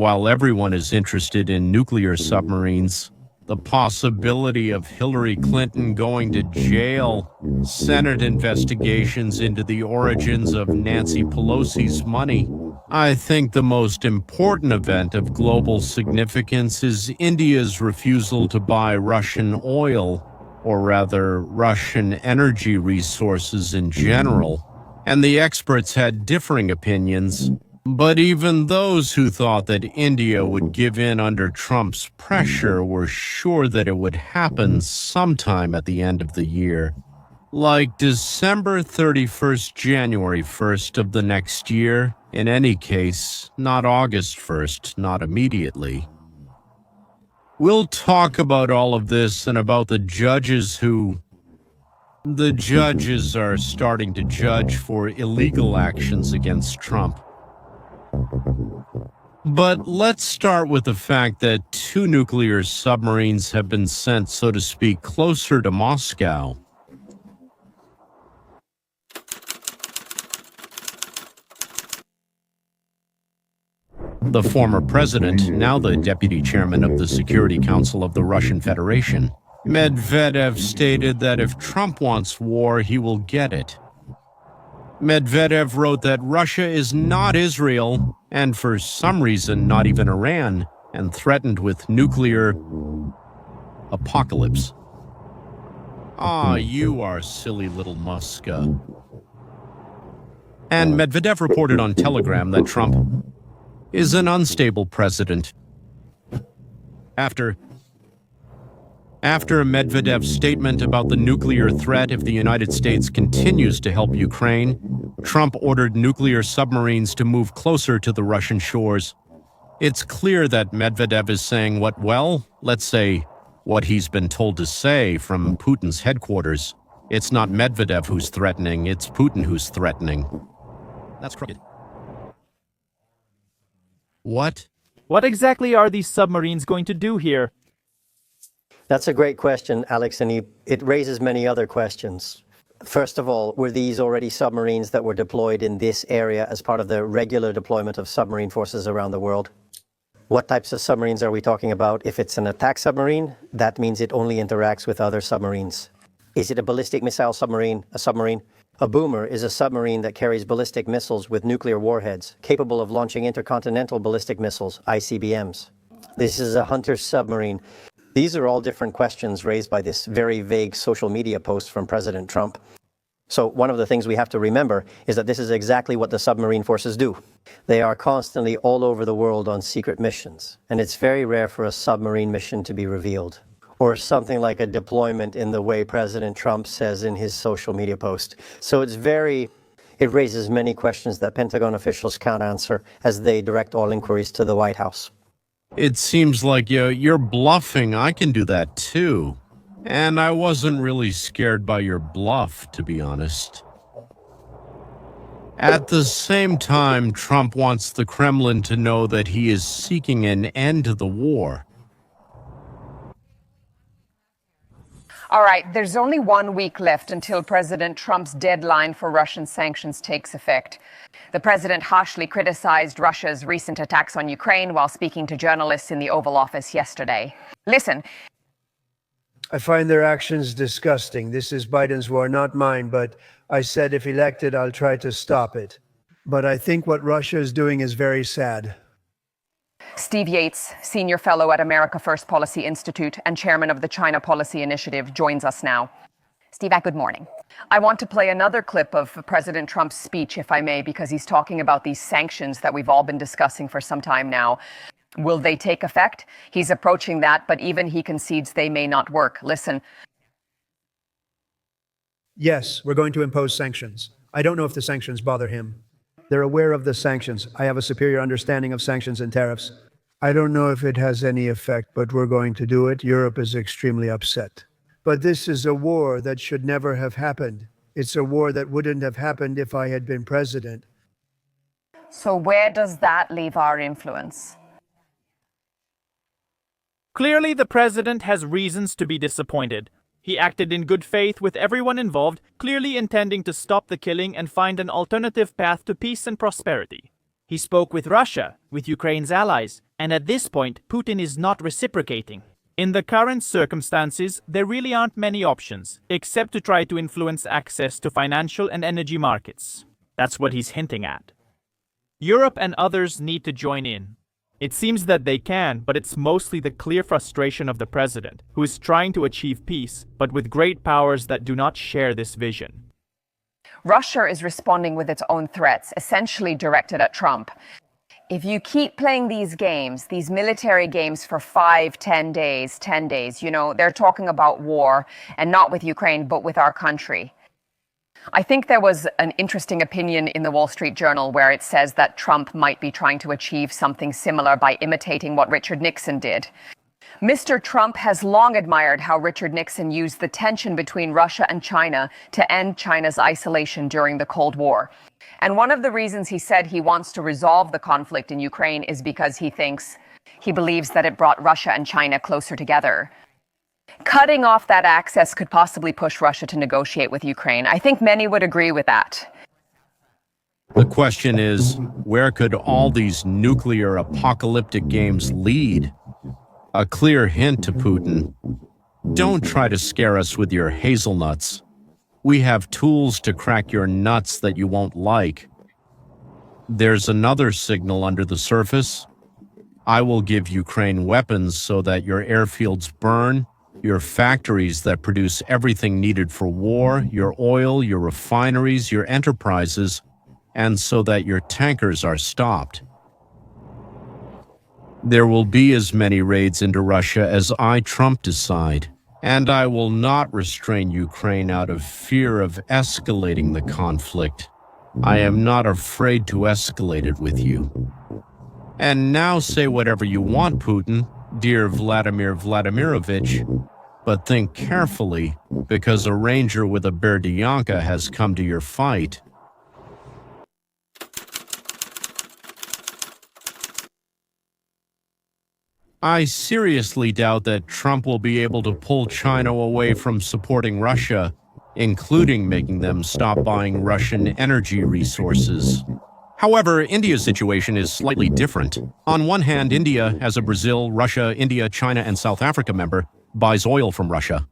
while everyone is interested in nuclear submarines, the possibility of Hillary Clinton going to jail, Senate investigations into the origins of Nancy Pelosi's money. I think the most important event of global significance is India's refusal to buy Russian oil, or rather, Russian energy resources in general. And the experts had differing opinions. But even those who thought that India would give in under Trump's pressure were sure that it would happen sometime at the end of the year. Like December 31st, January 1st of the next year. In any case, not August 1st, not immediately. We'll talk about all of this and about the judges who... The judges are starting to judge for illegal actions against Trump. But let's start with the fact that 2 nuclear submarines have been sent, so to speak, closer to Moscow. The former president, now the deputy chairman of the Security Council of the Russian Federation, Medvedev stated that if Trump wants war, he will get it. Medvedev wrote that Russia is not Israel, and for some reason not even Iran, and threatened with nuclear apocalypse. Ah, you are silly little Muska. And Medvedev reported on Telegram that Trump is an unstable president. After Medvedev's statement about the nuclear threat if the United States continues to help Ukraine, Trump ordered nuclear submarines to move closer to the Russian shores. It's clear that Medvedev is saying let's say, what he's been told to say from Putin's headquarters. It's not Medvedev who's threatening, it's Putin who's threatening. That's crooked. What? What exactly are these submarines going to do here? That's a great question, Alex, and it raises many other questions. First of all, were these already submarines that were deployed in this area as part of the regular deployment of submarine forces around the world? What types of submarines are we talking about? If it's an attack submarine, that means it only interacts with other submarines. Is it a ballistic missile submarine? A boomer is a submarine that carries ballistic missiles with nuclear warheads, capable of launching intercontinental ballistic missiles, ICBMs. This is a hunter submarine. These are all different questions raised by this very vague social media post from President Trump. So one of the things we have to remember is that this is exactly what the submarine forces do. They are constantly all over the world on secret missions, and it's very rare for a submarine mission to be revealed, or something like a deployment in the way President Trump says in his social media post. So it raises many questions that Pentagon officials can't answer as they direct all inquiries to the White House. It seems like you're bluffing. I can do that too. And I wasn't really scared by your bluff, to be honest. At the same time, Trump wants the Kremlin to know that he is seeking an end to the war. All right, there's only 1 week left until President Trump's deadline for Russian sanctions takes effect. The president harshly criticized Russia's recent attacks on Ukraine while speaking to journalists in the Oval Office yesterday. Listen. I find their actions disgusting. This is Biden's war, not mine, but I said if elected, I'll try to stop it. But I think what Russia is doing is very sad. Steve Yates, senior fellow at America First Policy Institute and chairman of the China Policy Initiative, joins us now. Steve, good morning. I want to play another clip of President Trump's speech, if I may, because he's talking about these sanctions that we've all been discussing for some time now. Will they take effect? He's approaching that, but even he concedes they may not work. Listen. Yes, we're going to impose sanctions. I don't know if the sanctions bother him. They're aware of the sanctions. I have a superior understanding of sanctions and tariffs. I don't know if it has any effect, but we're going to do it. Europe is extremely upset. But this is a war that should never have happened. It's a war that wouldn't have happened if I had been president. So where does that leave our influence? Clearly, the president has reasons to be disappointed. He acted in good faith with everyone involved, clearly intending to stop the killing and find an alternative path to peace and prosperity. He spoke with Russia, with Ukraine's allies, and at this point, Putin is not reciprocating. In the current circumstances, there really aren't many options, except to try to influence access to financial and energy markets. That's what he's hinting at. Europe and others need to join in. It seems that they can, but it's mostly the clear frustration of the president, who is trying to achieve peace, but with great powers that do not share this vision. Russia is responding with its own threats, essentially directed at Trump. If you keep playing these games, these military games for 5, 10 days, they're talking about war, and not with Ukraine, but with our country. I think there was an interesting opinion in the Wall Street Journal where it says that Trump might be trying to achieve something similar by imitating what Richard Nixon did. Mr. Trump has long admired how Richard Nixon used the tension between Russia and China to end China's isolation during the Cold War. And one of the reasons he said he wants to resolve the conflict in Ukraine is because he believes that it brought Russia and China closer together. Cutting off that access could possibly push Russia to negotiate with Ukraine. I think many would agree with that. The question is, where could all these nuclear apocalyptic games lead? A clear hint to Putin: don't try to scare us with your hazelnuts. We have tools to crack your nuts that you won't like. There's another signal under the surface. I will give Ukraine weapons so that your airfields burn, your factories that produce everything needed for war, your oil, your refineries, your enterprises, and so that your tankers are stopped. There will be as many raids into Russia as I, Trump, decide, and I will not restrain Ukraine out of fear of escalating the conflict. I am not afraid to escalate it with you. And now say whatever you want, Putin, dear Vladimir Vladimirovich, but think carefully, because a ranger with a Berdianka has come to your fight. I seriously doubt that Trump will be able to pull China away from supporting Russia, including making them stop buying Russian energy resources. However, India's situation is slightly different. On one hand, India, as a Brazil, Russia, India, China, and South Africa member, buys oil from Russia.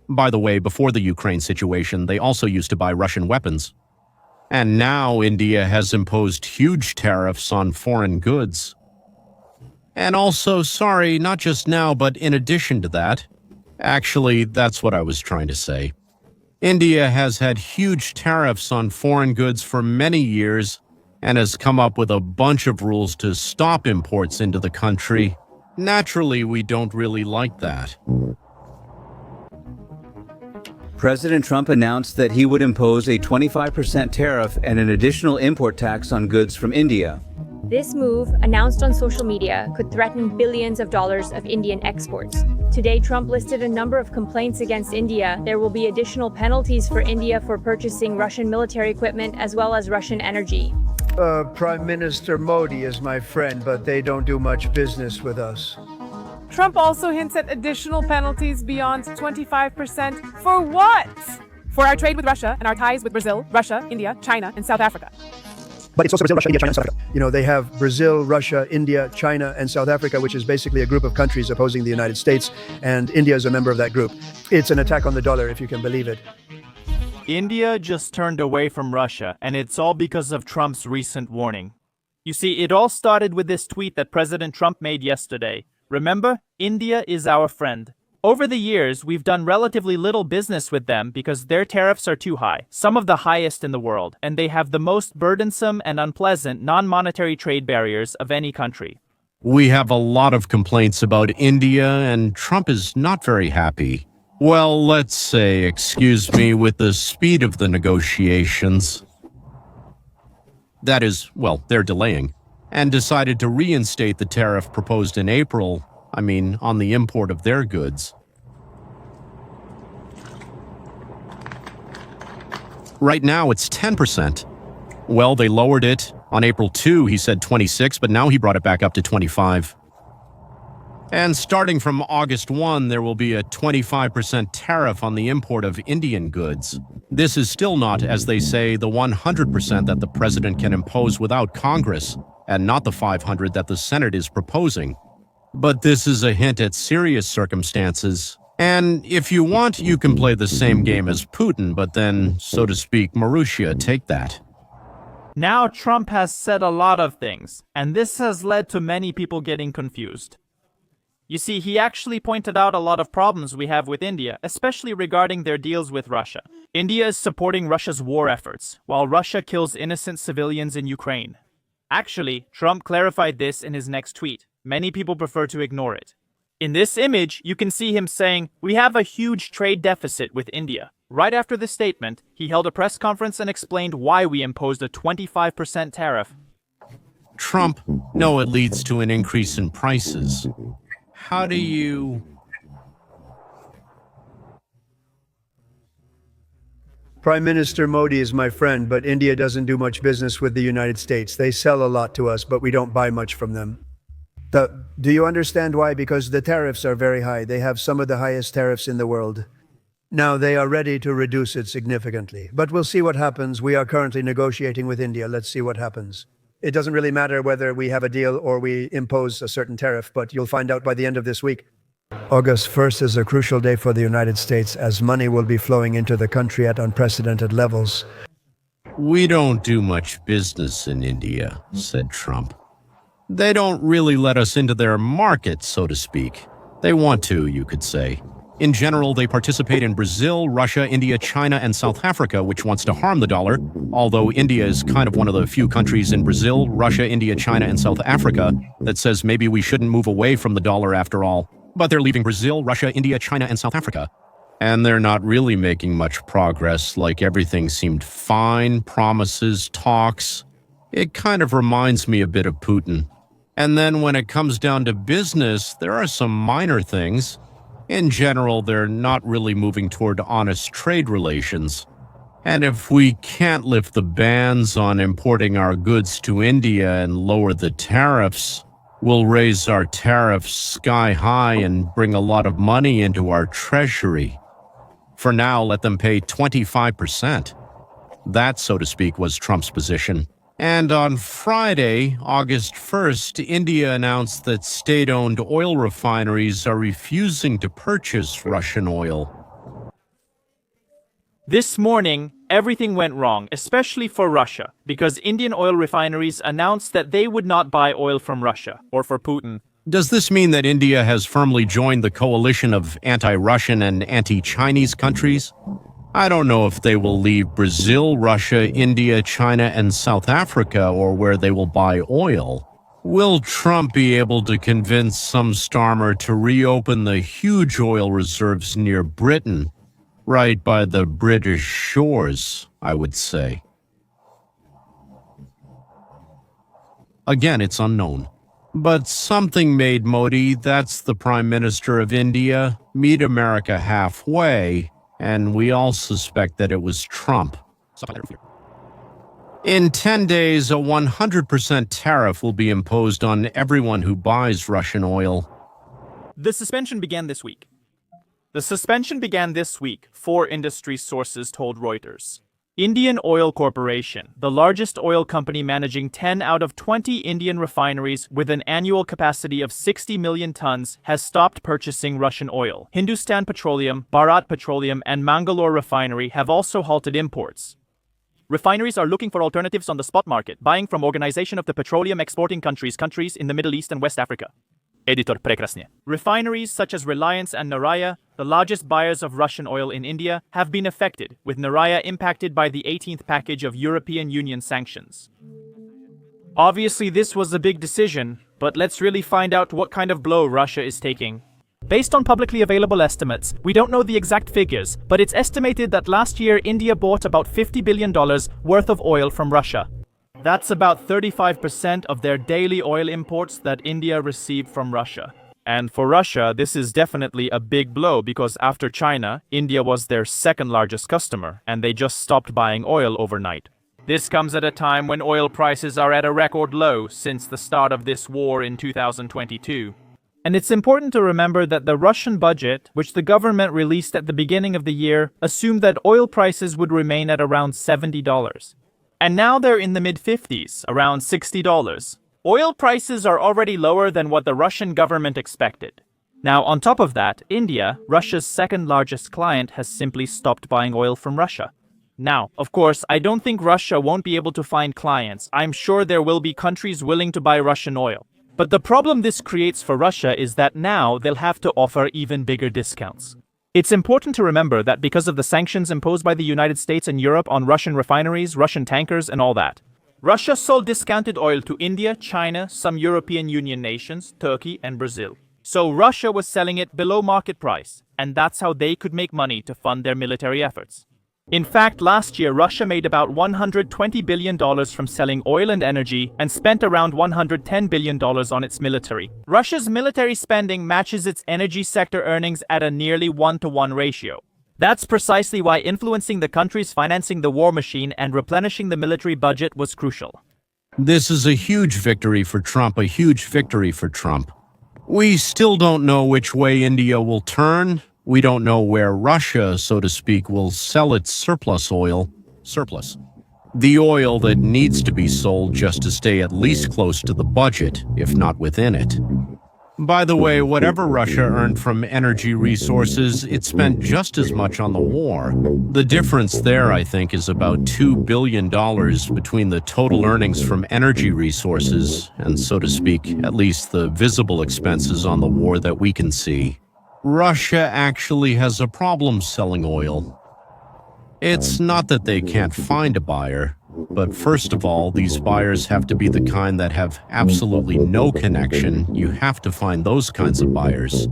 By the way, before the Ukraine situation, they also used to buy Russian weapons. And now India has imposed huge tariffs on foreign goods. And also, sorry, not just now, but in addition to that, actually, that's what I was trying to say. India has had huge tariffs on foreign goods for many years and has come up with a bunch of rules to stop imports into the country. Naturally, we don't really like that. President Trump announced that he would impose a 25% tariff and an additional import tax on goods from India. This move, announced on social media, could threaten billions of dollars of Indian exports. Today, Trump listed a number of complaints against India. There will be additional penalties for India for purchasing Russian military equipment as well as Russian energy. Prime Minister Modi is my friend, but they don't do much business with us. Trump also hints at additional penalties beyond 25%. For what? For our trade with Russia and our ties with Brazil, Russia, India, China, and South Africa. But it's also Brazil, Russia, India, China, and South Africa. You know, they have Brazil, Russia, India, China, and South Africa, which is basically a group of countries opposing the United States, and India is a member of that group. It's an attack on the dollar, if you can believe it. India just turned away from Russia, and it's all because of Trump's recent warning. You see, it all started with this tweet that President Trump made yesterday. Remember, India is our friend. Over the years, we've done relatively little business with them because their tariffs are too high, some of the highest in the world, and they have the most burdensome and unpleasant non-monetary trade barriers of any country. We have a lot of complaints about India, and Trump is not very happy. Well, let's say, excuse me, with the speed of the negotiations. That is, well, they're delaying, and decided to reinstate the tariff proposed in April, on the import of their goods. Right now, it's 10%. Well, they lowered it. On April 2, he said 26, but now he brought it back up to 25. And starting from August 1, there will be a 25% tariff on the import of Indian goods. This is still not, as they say, the 100% that the president can impose without Congress. and not the 500 that the Senate is proposing. But this is a hint at serious circumstances. And if you want, you can play the same game as Putin, but then, so to speak, Marussia, take that. Now Trump has said a lot of things, and this has led to many people getting confused. You see, he actually pointed out a lot of problems we have with India, especially regarding their deals with Russia. India is supporting Russia's war efforts, while Russia kills innocent civilians in Ukraine. Actually, Trump clarified this in his next tweet. Many people prefer to ignore it. In this image, you can see him saying, "We have a huge trade deficit with India." Right after this statement, he held a press conference and explained why we imposed a 25% tariff. Trump, no, it leads to an increase in prices. How do you... Prime Minister Modi is my friend, but India doesn't do much business with the United States. They sell a lot to us, but we don't buy much from them. Do you understand why? Because the tariffs are very high. They have some of the highest tariffs in the world. Now they are ready to reduce it significantly. But we'll see what happens. We are currently negotiating with India. Let's see what happens. It doesn't really matter whether we have a deal or we impose a certain tariff, but you'll find out by the end of this week. August 1st is a crucial day for the United States, as money will be flowing into the country at unprecedented levels. We don't do much business in India, said Trump. They don't really let us into their market, so to speak. They want to, you could say. In general, they participate in Brazil, Russia, India, China, and South Africa, which wants to harm the dollar, although India is kind of one of the few countries in Brazil, Russia, India, China, and South Africa that says maybe we shouldn't move away from the dollar after all. But they're leaving Brazil, Russia, India, China, and South Africa. And they're not really making much progress, like everything seemed fine, promises, talks. It kind of reminds me a bit of Putin. And then when it comes down to business, there are some minor things. In general, they're not really moving toward honest trade relations. And if we can't lift the bans on importing our goods to India and lower the tariffs, we'll raise our tariffs sky high and bring a lot of money into our treasury. For now, let them pay 25%. That, so to speak, was Trump's position. And on Friday, August 1st, India announced that state-owned oil refineries are refusing to purchase Russian oil. This morning, everything went wrong, especially for Russia, because Indian oil refineries announced that they would not buy oil from Russia, or for Putin. Does this mean that India has firmly joined the coalition of anti-Russian and anti-Chinese countries? I don't know if they will leave Brazil, Russia, India, China, and South Africa, or where they will buy oil. Will Trump be able to convince some Starmer to reopen the huge oil reserves near Britain, right by the British shores, I would say? Again, it's unknown. But something made Modi, that's the Prime Minister of India, meet America halfway, and we all suspect that it was Trump. In 10 days, a 100% tariff will be imposed on everyone who buys Russian oil. The suspension began this week. 4 industry sources told Reuters. Indian Oil Corporation, the largest oil company managing 10 out of 20 Indian refineries with an annual capacity of 60 million tons, has stopped purchasing Russian oil. Hindustan Petroleum, Bharat Petroleum, and Mangalore Refinery have also halted imports. Refineries are looking for alternatives on the spot market, buying from Organization of the Petroleum Exporting Countries in the Middle East and West Africa. Editor Prekrasny. Refineries such as Reliance and Naraya, the largest buyers of Russian oil in India, have been affected, with Naraya impacted by the 18th package of European Union sanctions. Obviously, this was a big decision, but let's really find out what kind of blow Russia is taking. Based on publicly available estimates, we don't know the exact figures, but it's estimated that last year India bought about $50 billion worth of oil from Russia. That's about 35% of their daily oil imports that India received from Russia. And for Russia, this is definitely a big blow because after China, India was their second largest customer, and they just stopped buying oil overnight. This comes at a time when oil prices are at a record low since the start of this war in 2022. And it's important to remember that the Russian budget, which the government released at the beginning of the year, assumed that oil prices would remain at around $70. And now they're in the mid-50s, around $60. Oil prices are already lower than what the Russian government expected. Now, on top of that, India, Russia's second largest client, has simply stopped buying oil from Russia. Now, of course, I don't think Russia won't be able to find clients. I'm sure there will be countries willing to buy Russian oil. But the problem this creates for Russia is that now they'll have to offer even bigger discounts. It's important to remember that because of the sanctions imposed by the United States and Europe on Russian refineries, Russian tankers, and all that, Russia sold discounted oil to India, China, some European Union nations, Turkey, and Brazil. So Russia was selling it below market price, and that's how they could make money to fund their military efforts. In fact, last year, Russia made about $120 billion from selling oil and energy and spent around $110 billion on its military. Russia's military spending matches its energy sector earnings at a nearly 1-to-1 ratio. That's precisely why influencing the countries financing the war machine and replenishing the military budget was crucial. This is a huge victory for Trump, a huge victory for Trump. We still don't know which way India will turn. We don't know where Russia, so to speak, will sell its surplus oil. The oil that needs to be sold just to stay at least close to the budget, if not within it. By the way, whatever Russia earned from energy resources, it spent just as much on the war. The difference there, I think, is about $2 billion between the total earnings from energy resources and, so to speak, at least the visible expenses on the war that we can see. Russia actually has a problem selling oil. It's not that they can't find a buyer, but first of all, these buyers have to be the kind that have absolutely no connection. You have to find those kinds of buyers.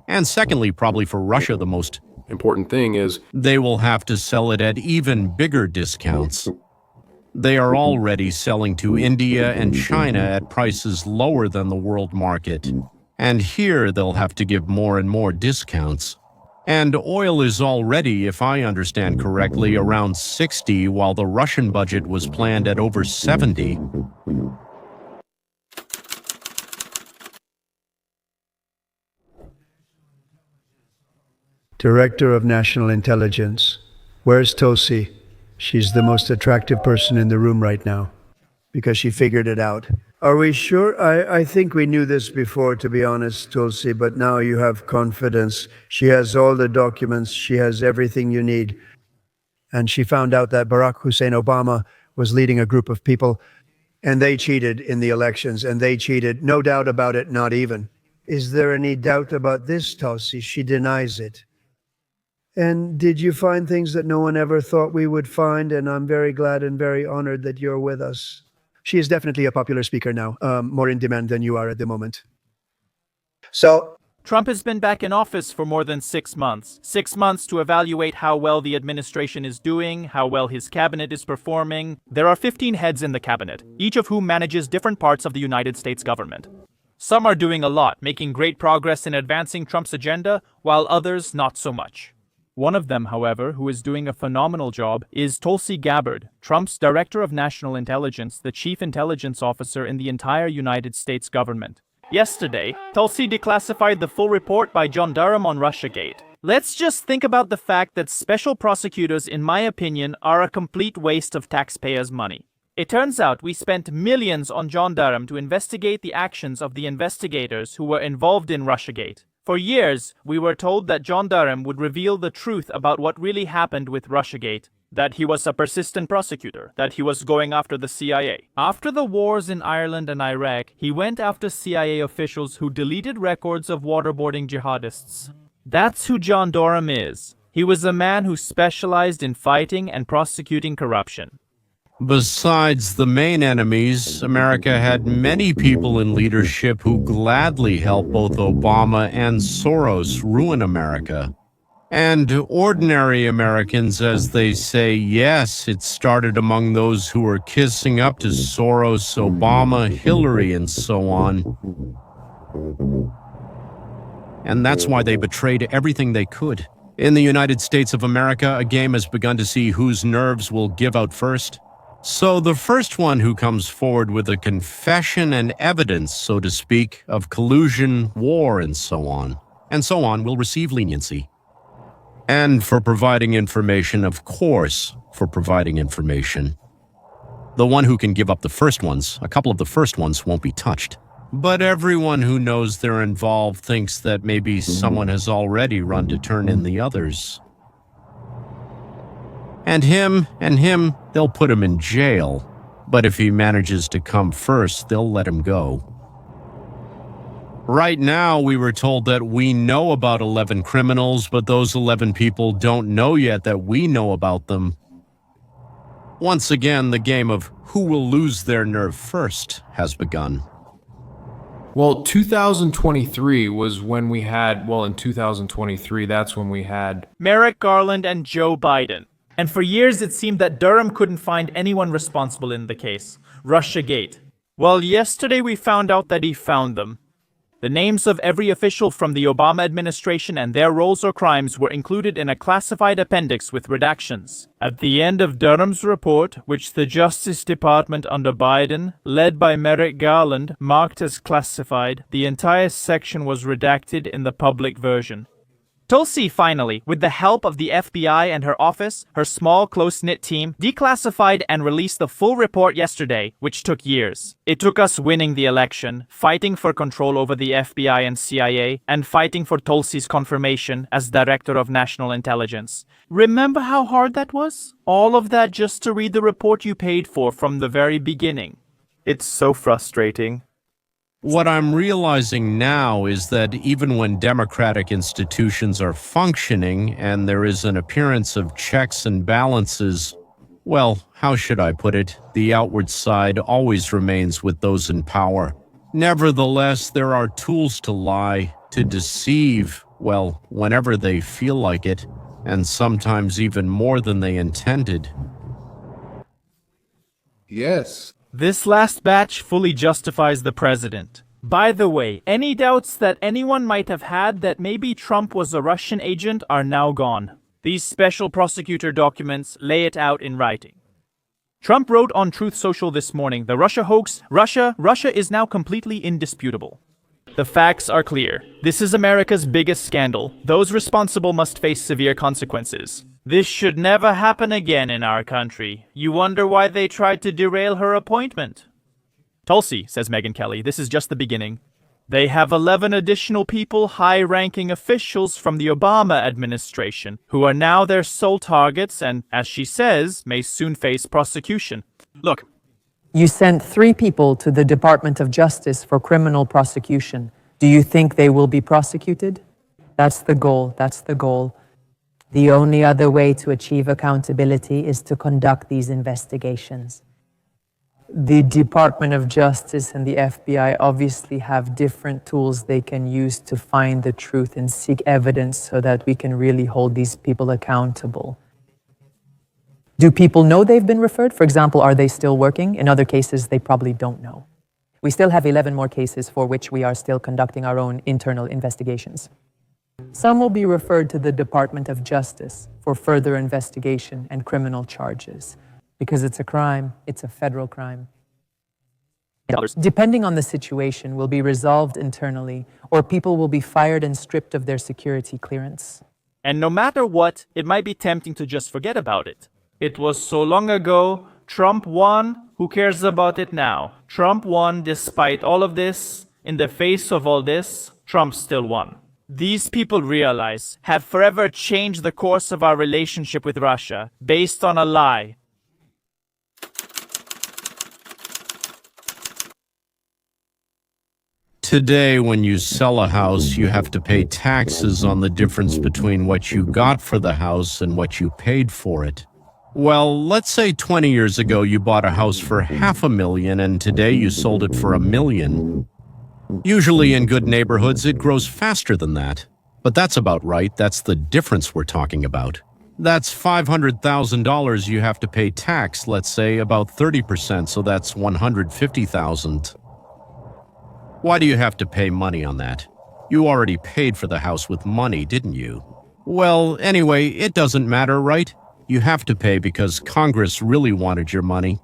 And secondly, probably for Russia, the most important thing is they will have to sell it at even bigger discounts. They are already selling to India and China at prices lower than the world market. And here they'll have to give more and more discounts. And oil is already, if I understand correctly, around 60, while the Russian budget was planned at over 70. Director of National Intelligence. Where's Tulsi? She's the most attractive person in the room right now, because she figured it out. Are we sure? I think we knew this before, to be honest, Tulsi, but now you have confidence. She has all the documents. She has everything you need. And she found out that Barack Hussein Obama was leading a group of people, and they cheated in the elections, and they cheated. No doubt about it, not even. Is there any doubt about this, Tulsi? She denies it. And did you find things that no one ever thought we would find? And I'm very glad and very honored that you're with us. She is definitely a popular speaker now, more in demand than you are at the moment. So, Trump has been back in office for more than 6 months. 6 months to evaluate how well the administration is doing, how well his cabinet is performing. There are 15 heads in the cabinet, each of whom manages different parts of the United States government. Some are doing a lot, making great progress in advancing Trump's agenda, while others not so much. One of them, however, who is doing a phenomenal job, is Tulsi Gabbard, Trump's Director of National Intelligence, the Chief Intelligence Officer in the entire United States government. Yesterday, Tulsi declassified the full report by John Durham on Russiagate. Let's just think about the fact that special prosecutors, in my opinion, are a complete waste of taxpayers' money. It turns out we spent millions on John Durham to investigate the actions of the investigators who were involved in Russiagate. For years, we were told that John Durham would reveal the truth about what really happened with Russiagate, that he was a persistent prosecutor, that he was going after the CIA. After the wars in Ireland and Iraq, he went after CIA officials who deleted records of waterboarding jihadists. That's who John Durham is. He was a man who specialized in fighting and prosecuting corruption. Besides the main enemies, America had many people in leadership who gladly helped both Obama and Soros ruin America. And ordinary Americans, as they say, yes, it started among those who were kissing up to Soros, Obama, Hillary, and so on. And that's why they betrayed everything they could. In the United States of America, a game has begun to see whose nerves will give out first. So the first one who comes forward with a confession and evidence, so to speak, of collusion, war, and so on, will receive leniency. And for providing information, of course, for providing information. The one who can give up the first ones, a couple of the first ones won't be touched. But everyone who knows they're involved thinks that maybe someone has already run to turn in the others. And him, they'll put him in jail. But if he manages to come first, they'll let him go. Right now, we were told that we know about 11 criminals, but those 11 people don't know yet that we know about them. Once again, the game of who will lose their nerve first has begun. Well, 2023 was when we had, in 2023, that's when we had Merrick Garland and Joe Biden. And for years it seemed that Durham couldn't find anyone responsible in the case. Russiagate. Well, yesterday we found out that he found them. The names of every official from the Obama administration and their roles or crimes were included in a classified appendix with redactions. At the end of Durham's report, which the Justice Department under Biden, led by Merrick Garland, marked as classified, the entire section was redacted in the public version. Tulsi finally, with the help of the FBI and her office, her small, close-knit team, declassified and released the full report yesterday, which took years. It took us winning the election, fighting for control over the FBI and CIA, and fighting for Tulsi's confirmation as Director of National Intelligence. Remember how hard that was? All of that just to read the report you paid for from the very beginning. It's so frustrating. What I'm realizing now is that even when democratic institutions are functioning and there is an appearance of checks and balances, well, how should I put it? The outward side always remains with those in power. Nevertheless, there are tools to lie, to deceive, well, whenever they feel like it, and sometimes even more than they intended. Yes. This last batch fully justifies the president. By the way, any doubts that anyone might have had that maybe Trump was a Russian agent are now gone. These special prosecutor documents lay it out in writing. Trump wrote on Truth Social this morning, the Russia hoax, Russia is now completely indisputable. The facts are clear. This is America's biggest scandal. Those responsible must face severe consequences. This should never happen again in our country. You wonder why they tried to derail her appointment. Tulsi, says Megyn Kelly, this is just the beginning. They have 11 additional people, high-ranking officials from the Obama administration, who are now their sole targets and, as she says, may soon face prosecution. Look. You sent 3 people to the Department of Justice for criminal prosecution. Do you think they will be prosecuted? That's the goal. That's the goal. The only other way to achieve accountability is to conduct these investigations. The Department of Justice and the FBI obviously have different tools they can use to find the truth and seek evidence so that we can really hold these people accountable. Do people know they've been referred? For example, are they still working? In other cases, they probably don't know. We still have 11 more cases for which we are still conducting our own internal investigations. Some will be referred to the Department of Justice for further investigation and criminal charges. Because it's a crime, it's a federal crime. Depending on the situation, will be resolved internally, or people will be fired and stripped of their security clearance. And no matter what, it might be tempting to just forget about it. It was so long ago, Trump won, who cares about it now? Trump won despite all of this, in the face of all this, Trump still won. These people realize, have forever changed the course of our relationship with Russia, based on a lie. Today, when you sell a house, you have to pay taxes on the difference between what you got for the house and what you paid for it. Well, let's say 20 years ago you bought a house for $500,000 and today you sold it for $1 million. Usually in good neighborhoods, it grows faster than that. But that's about right. That's the difference we're talking about. That's $500,000 you have to pay tax, let's say about 30%, so that's $150,000. Why do you have to pay money on that? You already paid for the house with money, didn't you? Well, anyway, it doesn't matter, right? You have to pay because Congress really wanted your money.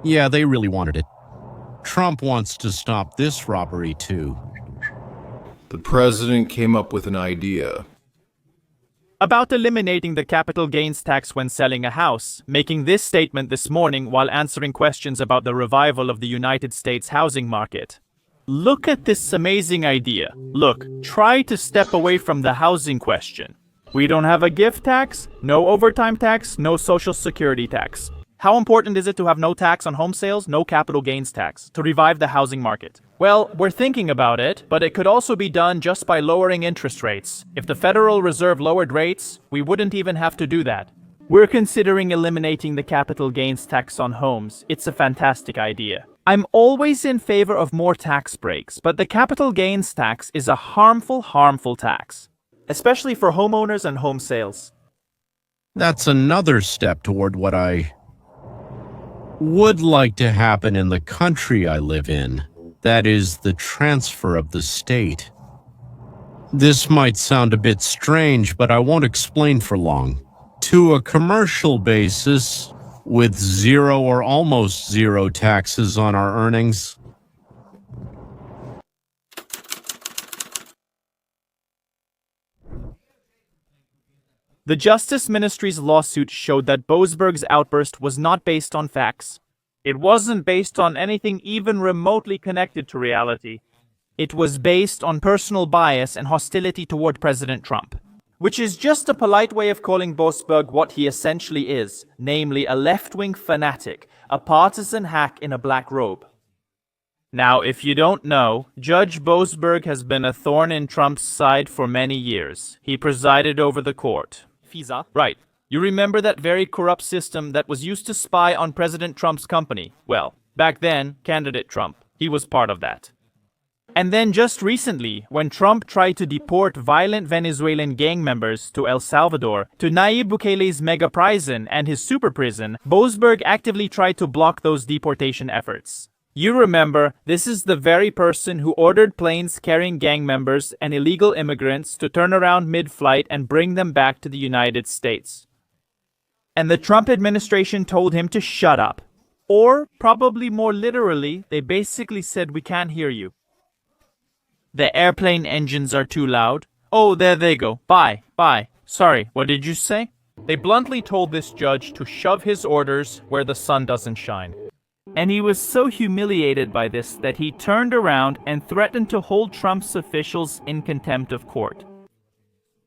Yeah, they really wanted it. Trump wants to stop this robbery too. The president came up with an idea. about eliminating the capital gains tax when selling a house, making this statement this morning while answering questions about the revival of the United States housing market. Look at this amazing idea. Look, try to step away from the housing question. We don't have a gift tax, no overtime tax, no social security tax. How important is it to have no tax on home sales, no capital gains tax, to revive the housing market? Well, we're thinking about it, but it could also be done just by lowering interest rates. If the Federal Reserve lowered rates, we wouldn't even have to do that. We're considering eliminating the capital gains tax on homes. It's a fantastic idea. I'm always in favor of more tax breaks, but the capital gains tax is a harmful tax, especially for homeowners and home sales. That's another step toward what I would like to happen in the country I live in. That is the transfer of the state. This might sound a bit strange, but I won't explain for long. To a commercial basis, with zero or almost zero taxes on our earnings. The Justice Ministry's lawsuit showed that Boasberg's outburst was not based on facts. It wasn't based on anything even remotely connected to reality. It was based on personal bias and hostility toward President Trump, which is just a polite way of calling Boasberg what he essentially is, namely a left-wing fanatic, a partisan hack in a black robe. Now, if you don't know, Judge Boasberg has been a thorn in Trump's side for many years. He presided over the court. FISA. Right. You remember that very corrupt system that was used to spy on President Trump's company? Well, back then, candidate Trump. He was part of that. And then just recently, when Trump tried to deport violent Venezuelan gang members to El Salvador, to Nayib Bukele's mega prison and his super prison, Boasberg actively tried to block those deportation efforts. You remember, this is the very person who ordered planes carrying gang members and illegal immigrants to turn around mid-flight and bring them back to the United States. And the Trump administration told him to shut up. Or, probably more literally, they basically said, "We can't hear you. The airplane engines are too loud. Oh, there they go. Bye. Sorry, what did you say?" They bluntly told this judge to shove his orders where the sun doesn't shine. And he was so humiliated by this that he turned around and threatened to hold Trump's officials in contempt of court.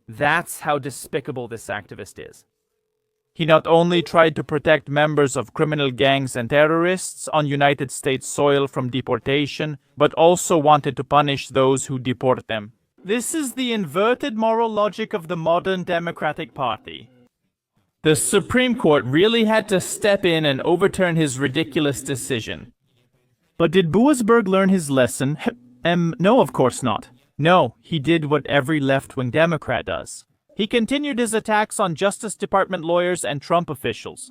That's how despicable this activist is. He not only tried to protect members of criminal gangs and terrorists on United States soil from deportation, but also wanted to punish those who deport them. This is the inverted moral logic of the modern Democratic Party. The Supreme Court really had to step in and overturn his ridiculous decision. But did Boasberg learn his lesson? No, of course not. No, he did what every left-wing Democrat does. He continued his attacks on Justice Department lawyers and Trump officials.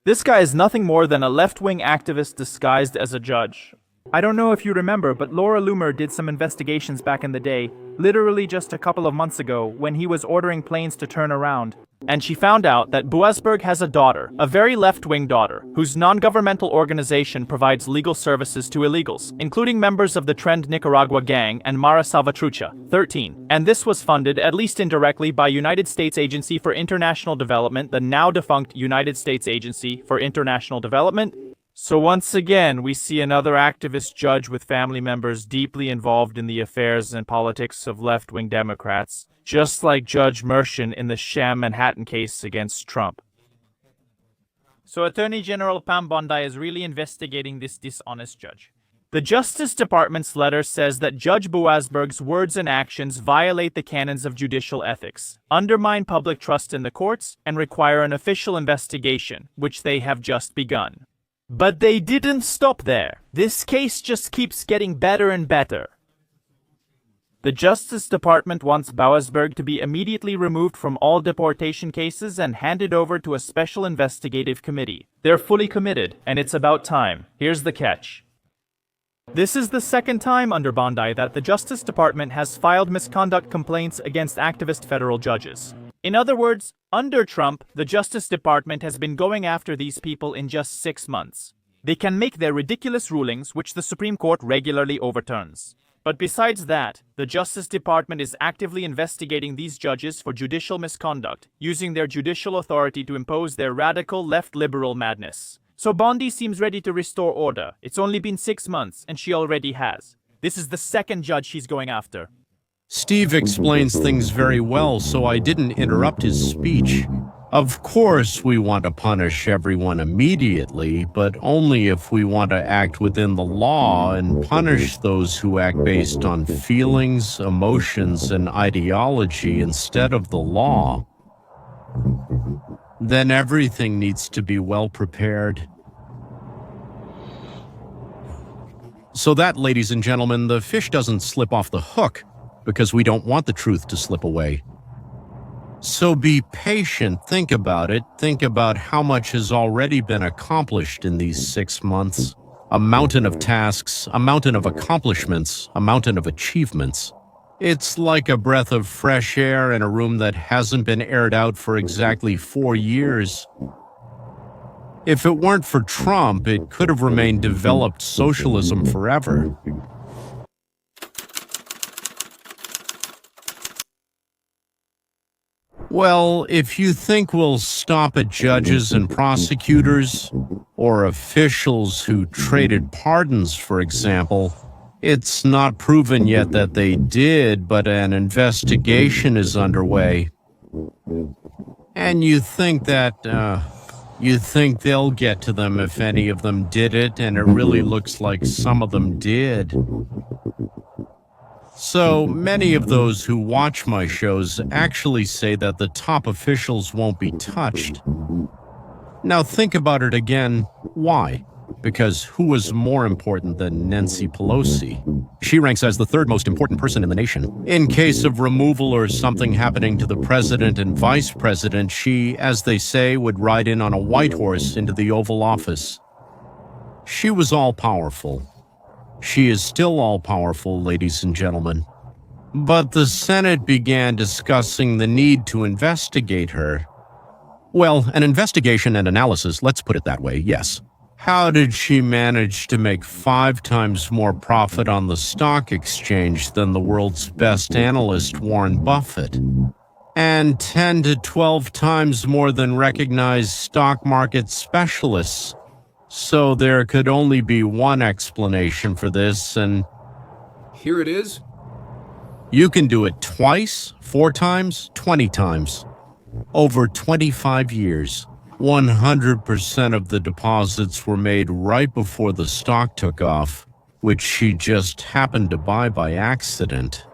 This guy is nothing more than a left-wing activist disguised as a judge. I don't know if you remember, but Laura Loomer did some investigations back in the day, literally just a couple of months ago, when he was ordering planes to turn around. And she found out that Boasberg has a daughter, a very left-wing daughter, whose non-governmental organization provides legal services to illegals, including members of the Trend Nicaragua gang and Mara Salvatrucha, 13. And this was funded, at least indirectly, by United States Agency for International Development, the now-defunct United States Agency for International Development. So once again, we see another activist judge with family members deeply involved in the affairs and politics of left-wing Democrats, just like Judge Mershon in the sham Manhattan case against Trump. So Attorney General Pam Bondi is really investigating this dishonest judge. The Justice Department's letter says that Judge Boasberg's words and actions violate the canons of judicial ethics, undermine public trust in the courts, and require an official investigation, which they have just begun. But they didn't stop there. This case just keeps getting better and better. The Justice Department wants Boasberg to be immediately removed from all deportation cases and handed over to a special investigative committee. They're fully committed, and it's about time. Here's the catch. This is the second time under Bondi that the Justice Department has filed misconduct complaints against activist federal judges. In other words, under Trump, the Justice Department has been going after these people in just 6 months. They can make their ridiculous rulings, which the Supreme Court regularly overturns. But besides that, the Justice Department is actively investigating these judges for judicial misconduct, using their judicial authority to impose their radical left-liberal madness. So Bondi seems ready to restore order. It's only been 6 months, and she already has. This is the second judge she's going after. Steve explains things very well, so I didn't interrupt his speech. Of course, we want to punish everyone immediately, but only if we want to act within the law and punish those who act based on feelings, emotions, and ideology instead of the law. Then everything needs to be well prepared. So that, ladies and gentlemen, the fish doesn't slip off the hook because we don't want the truth to slip away. So be patient, think about it, think about how much has already been accomplished in these 6 months. A mountain of tasks, a mountain of accomplishments, a mountain of achievements. It's like a breath of fresh air in a room that hasn't been aired out for exactly 4 years. If it weren't for Trump, it could have remained developed socialism forever. Well, if you think we'll stop at judges and prosecutors, or officials who traded pardons, for example, it's not proven yet that they did, but an investigation is underway. And you think they'll get to them if any of them did it, and it really looks like some of them did. So many of those who watch my shows actually say that the top officials won't be touched. Now think about it again. Why? Because who was more important than Nancy Pelosi? She ranks as the third most important person in the nation. In case of removal or something happening to the president and vice president, she, as they say, would ride in on a white horse into the Oval Office. She was all-powerful. She is still all-powerful, ladies and gentlemen. But the Senate began discussing the need to investigate her. Well, an investigation and analysis, let's put it that way, yes. How did she manage to make 5 times more profit on the stock exchange than the world's best analyst, Warren Buffett? And 10 to 12 times more than recognized stock market specialists? So there could only be one explanation for this, and Here it is. you can do it twice, 4 times, 20 times. Over 25 years, 100% of the deposits were made right before the stock took off, which she just happened to buy by accident.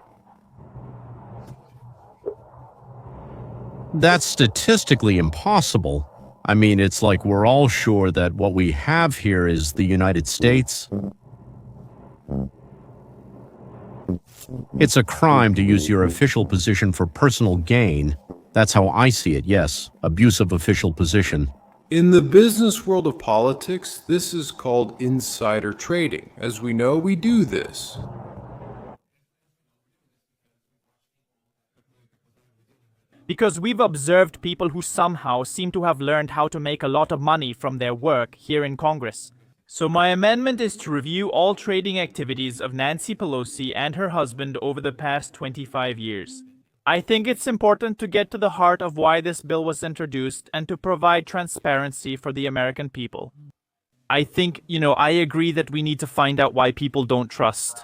That's statistically impossible. I mean, it's like we're all sure that what we have here is the United States. It's a crime to use your official position for personal gain. That's how I see it, yes. Abuse of official position. In the business world of politics, this is called insider trading. As we know, we do this. Because we've observed people who somehow seem to have learned how to make a lot of money from their work here in Congress. So my amendment is to review all trading activities of Nancy Pelosi and her husband over the past 25 years. I think it's important to get to the heart of why this bill was introduced and to provide transparency for the American people. I think, I agree that we need to find out why people don't trust.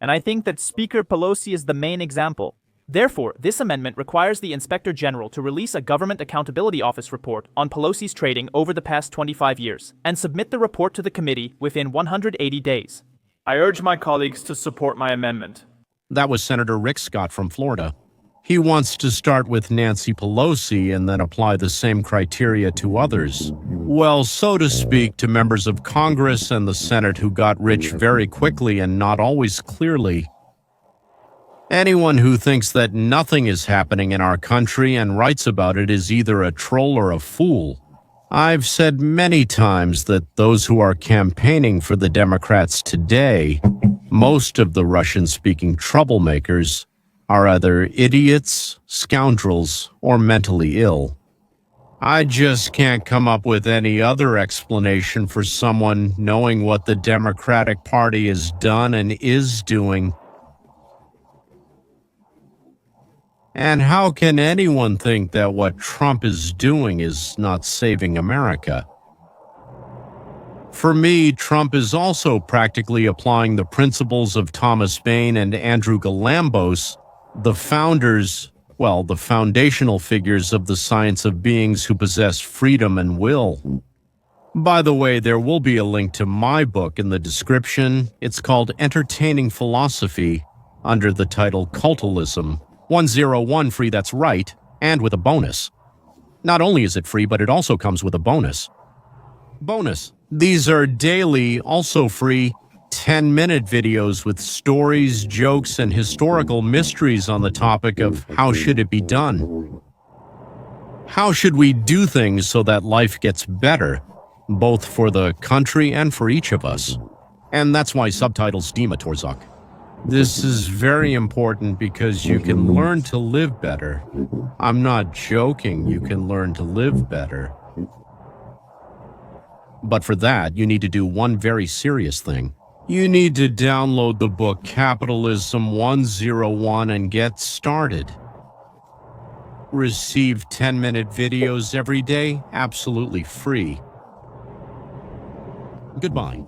And I think that Speaker Pelosi is the main example. Therefore, this amendment requires the Inspector General to release a Government Accountability Office report on Pelosi's trading over the past 25 years and submit the report to the committee within 180 days. I urge my colleagues to support my amendment. That was Senator Rick Scott from Florida. He wants to start with Nancy Pelosi and then apply the same criteria to others. Well, so to speak, to members of Congress and the Senate who got rich very quickly and not always clearly. Anyone who thinks that nothing is happening in our country and writes about it is either a troll or a fool. I've said many times that those who are campaigning for the Democrats today, most of the Russian-speaking troublemakers, are either idiots, scoundrels, or mentally ill. I just can't come up with any other explanation for someone knowing what the Democratic Party has done and is doing And how can anyone think that what Trump is doing is not saving America? For me, Trump is also practically applying the principles of Thomas Paine and Andrew Galambos, the founders, well, the foundational figures of the science of beings who possess freedom and will. By the way, there will be a link to my book in the description. It's called Entertaining Philosophy, under the title Cultalism. 101 free, that's right, and with a bonus. Not only is it free, but it also comes with a bonus. Bonus. These are daily, also free, 10-minute videos with stories, jokes, and historical mysteries on the topic of how should it be done. How should we do things so that life gets better, both for the country and for each of us? And that's why subtitles Dima Torzak. This is very important because you can learn to live better. I'm not joking, you can learn to live better. But for that, you need to do one very serious thing. You need to download the book Capitalism 101 and get started. Receive 10-minute videos every day, absolutely free. Goodbye.